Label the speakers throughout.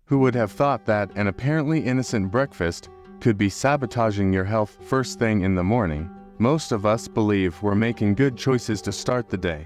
Speaker 1: Who would have thought that an apparently innocent breakfast could be sabotaging your health first thing in the morning? Most of us believe we're making good choices to start the day.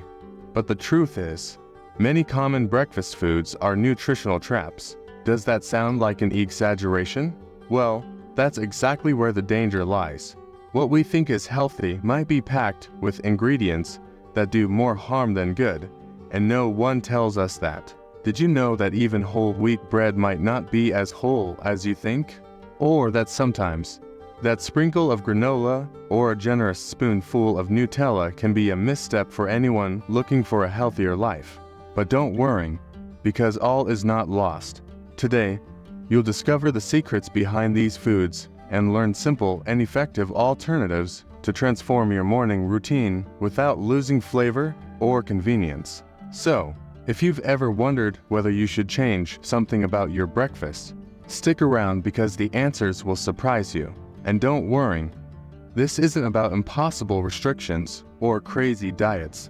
Speaker 1: But the truth is, many common breakfast foods are nutritional traps. Does that sound like an exaggeration? Well, that's exactly where the danger lies. What we think is healthy might be packed with ingredients that do more harm than good, and no one tells us that. Did you know that even whole wheat bread might not be as whole as you think? Or that sometimes, that sprinkle of granola or a generous spoonful of Nutella can be a misstep for anyone looking for a healthier life. But don't worry, because all is not lost. Today, you'll discover the secrets behind these foods and learn simple and effective alternatives to transform your morning routine without losing flavor or convenience. So, if you've ever wondered whether you should change something about your breakfast, stick around because the answers will surprise you. And don't worry, this isn't about impossible restrictions or crazy diets.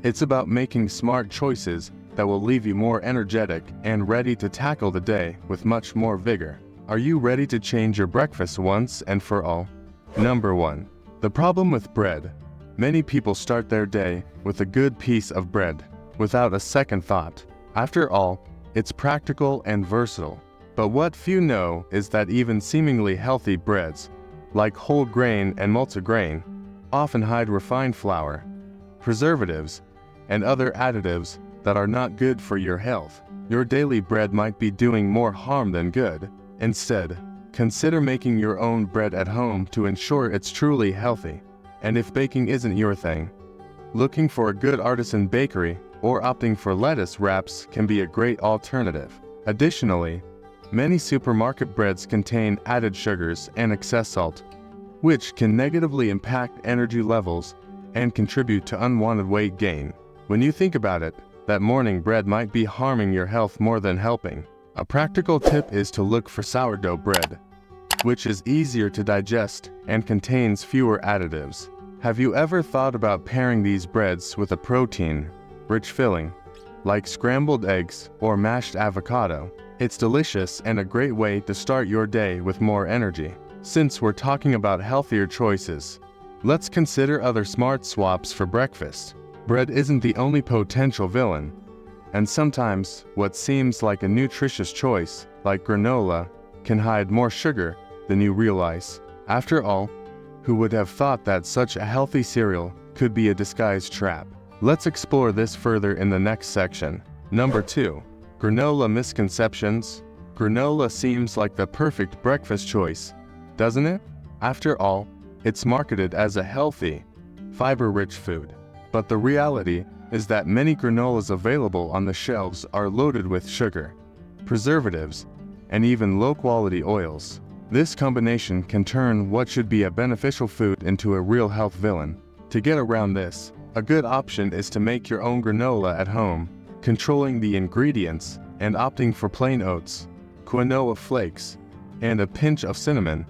Speaker 1: It's about making smart choices that will leave you more energetic and ready to tackle the day with much more vigor. Are you ready to change your breakfast once and for all? Number 1. The problem with bread. Many people start their day with a good piece of bread, without a second thought. After all, it's practical and versatile. But what few know is that even seemingly healthy breads, like whole grain and multigrain, often hide refined flour, preservatives, and other additives that are not good for your health. Your daily bread might be doing more harm than good. Instead, consider making your own bread at home to ensure it's truly healthy. And if baking isn't your thing, looking for a good artisan bakery or opting for lettuce wraps can be a great alternative. Additionally, many supermarket breads contain added sugars and excess salt, which can negatively impact energy levels and contribute to unwanted weight gain. When you think about it, that morning bread might be harming your health more than helping. A practical tip is to look for sourdough bread, which is easier to digest and contains fewer additives. Have you ever thought about pairing these breads with a protein-rich filling, like scrambled eggs or mashed avocado? It's delicious and a great way to start your day with more energy. Since we're talking about healthier choices, let's consider other smart swaps for breakfast. Bread isn't the only potential villain, and sometimes what seems like a nutritious choice, like granola, can hide more sugar than you realize. After all, who would have thought that such a healthy cereal could be a disguised trap? Let's explore this further in the next section. Number 2. Granola misconceptions. Granola seems like the perfect breakfast choice, doesn't it? After all, it's marketed as a healthy, fiber-rich food. But the reality is that many granolas available on the shelves are loaded with sugar, preservatives, and even low-quality oils. This combination can turn what should be a beneficial food into a real health villain. To get around this, a good option is to make your own granola at home, controlling the ingredients and opting for plain oats, quinoa flakes, and a pinch of cinnamon.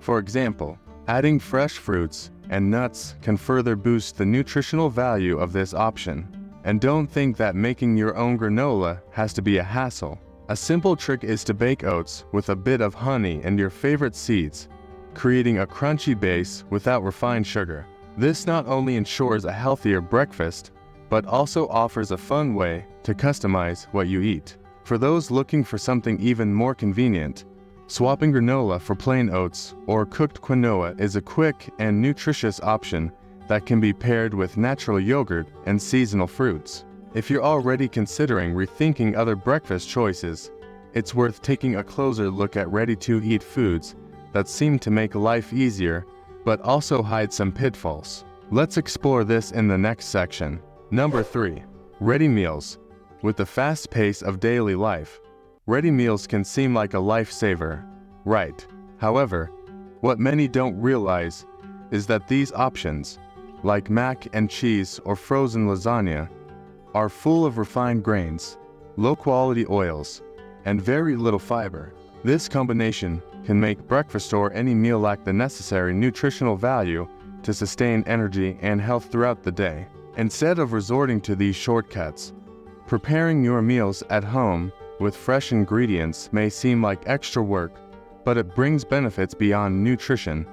Speaker 1: For example, adding fresh fruits and nuts can further boost the nutritional value of this option. And don't think that making your own granola has to be a hassle. A simple trick is to bake oats with a bit of honey and your favorite seeds, creating a crunchy base without refined sugar. This not only ensures a healthier breakfast, but also offers a fun way to customize what you eat. For those looking for something even more convenient, swapping granola for plain oats or cooked quinoa is a quick and nutritious option that can be paired with natural yogurt and seasonal fruits. If you're already considering rethinking other breakfast choices, it's worth taking a closer look at ready-to-eat foods that seem to make life easier but also hide some pitfalls. Let's explore this in the next section. Number 3. Ready meals. With the fast pace of daily life, ready meals can seem like a lifesaver, right? However, what many don't realize is that these options, like mac and cheese or frozen lasagna, are full of refined grains, low-quality oils, and very little fiber. This combination can make breakfast or any meal lack the necessary nutritional value to sustain energy and health throughout the day. Instead of resorting to these shortcuts, preparing your meals at home with fresh ingredients may seem like extra work, but it brings benefits beyond nutrition,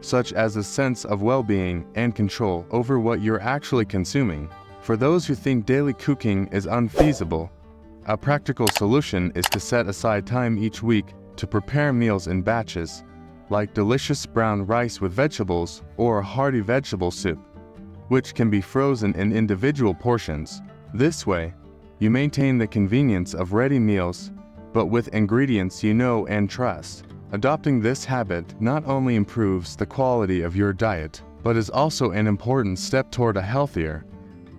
Speaker 1: such as a sense of well-being and control over what you're actually consuming. For those who think daily cooking is unfeasible, a practical solution is to set aside time each week to prepare meals in batches, like delicious brown rice with vegetables or a hearty vegetable soup, which can be frozen in individual portions. This way, you maintain the convenience of ready meals, but with ingredients you know and trust. Adopting this habit not only improves the quality of your diet, but is also an important step toward a healthier,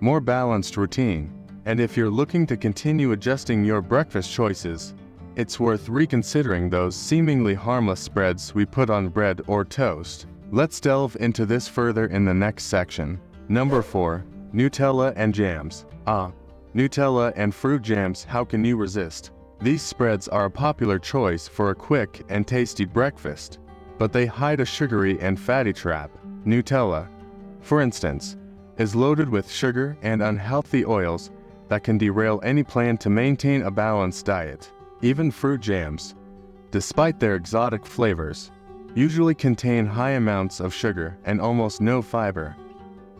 Speaker 1: more balanced routine. And if you're looking to continue adjusting your breakfast choices, it's worth reconsidering those seemingly harmless spreads we put on bread or toast. Let's delve into this further in the next section. Number 4. Nutella and jams. Nutella and fruit jams, how can you resist? These spreads are a popular choice for a quick and tasty breakfast, but they hide a sugary and fatty trap. Nutella, for instance, is loaded with sugar and unhealthy oils that can derail any plan to maintain a balanced diet. Even fruit jams, despite their exotic flavors, usually contain high amounts of sugar and almost no fiber,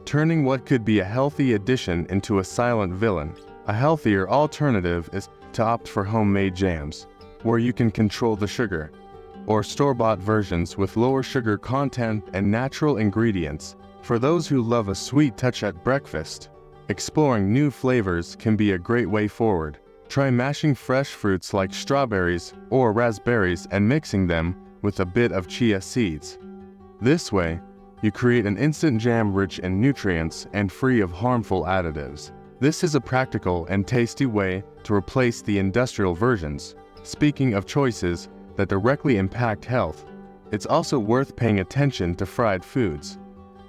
Speaker 1: turning what could be a healthy addition into a silent villain. A healthier alternative is to opt for homemade jams, where you can control the sugar, or store-bought versions with lower sugar content and natural ingredients. For those who love a sweet touch at breakfast, exploring new flavors can be a great way forward. Try mashing fresh fruits like strawberries or raspberries and mixing them with a bit of chia seeds. This way, you create an instant jam rich in nutrients and free of harmful additives. This is a practical and tasty way to replace the industrial versions. Speaking of choices that directly impact health, it's also worth paying attention to fried foods,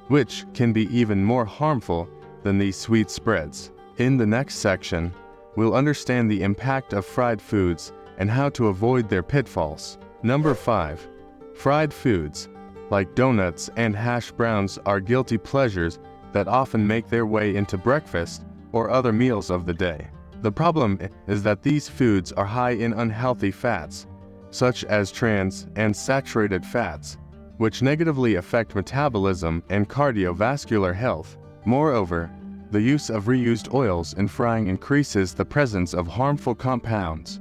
Speaker 1: which can be even more harmful than these sweet spreads. In the next section, we'll understand the impact of fried foods and how to avoid their pitfalls. Number 5. Fried foods, like donuts and hash browns, are guilty pleasures that often make their way into breakfast or other meals of the day. The problem is that these foods are high in unhealthy fats, such as trans and saturated fats, which negatively affect metabolism and cardiovascular health. Moreover, the use of reused oils in frying increases the presence of harmful compounds,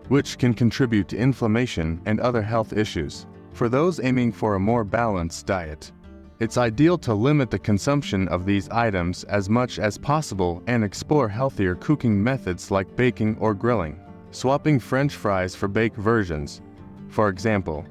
Speaker 1: which can contribute to inflammation and other health issues. For those aiming for a more balanced diet, it's ideal to limit the consumption of these items as much as possible and explore healthier cooking methods like baking or grilling. Swapping French fries for baked versions, for example,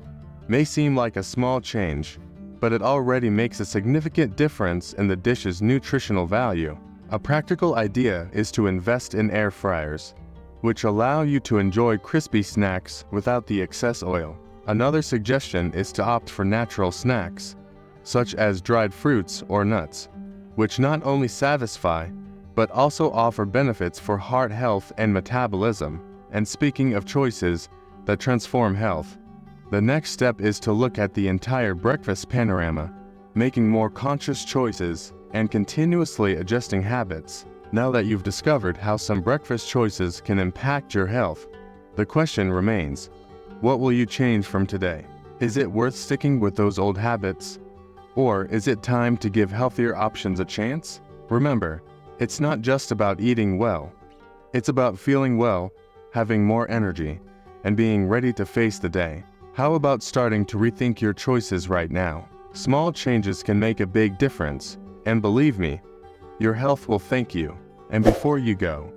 Speaker 1: may seem like a small change, but it already makes a significant difference in the dish's nutritional value. A practical idea is to invest in air fryers, which allow you to enjoy crispy snacks without the excess oil. Another suggestion is to opt for natural snacks, such as dried fruits or nuts, which not only satisfy, but also offer benefits for heart health and metabolism. And speaking of choices that transform health, the next step is to look at the entire breakfast panorama, making more conscious choices and continuously adjusting habits. Now that you've discovered how some breakfast choices can impact your health, the question remains, what will you change from today? Is it worth sticking with those old habits? Or is it time to give healthier options a chance? Remember, it's not just about eating well. It's about feeling well, having more energy, and being ready to face the day. How about starting to rethink your choices right now? Small changes can make a big difference, and believe me, your health will thank you. And before you go,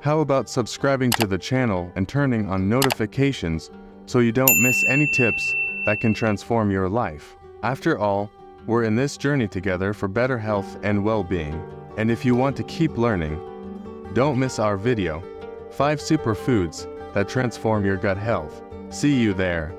Speaker 1: how about subscribing to the channel and turning on notifications so you don't miss any tips that can transform your life? After all, we're in this journey together for better health and well-being. And if you want to keep learning, don't miss our video, 5 Superfoods that transform your gut health. See you there.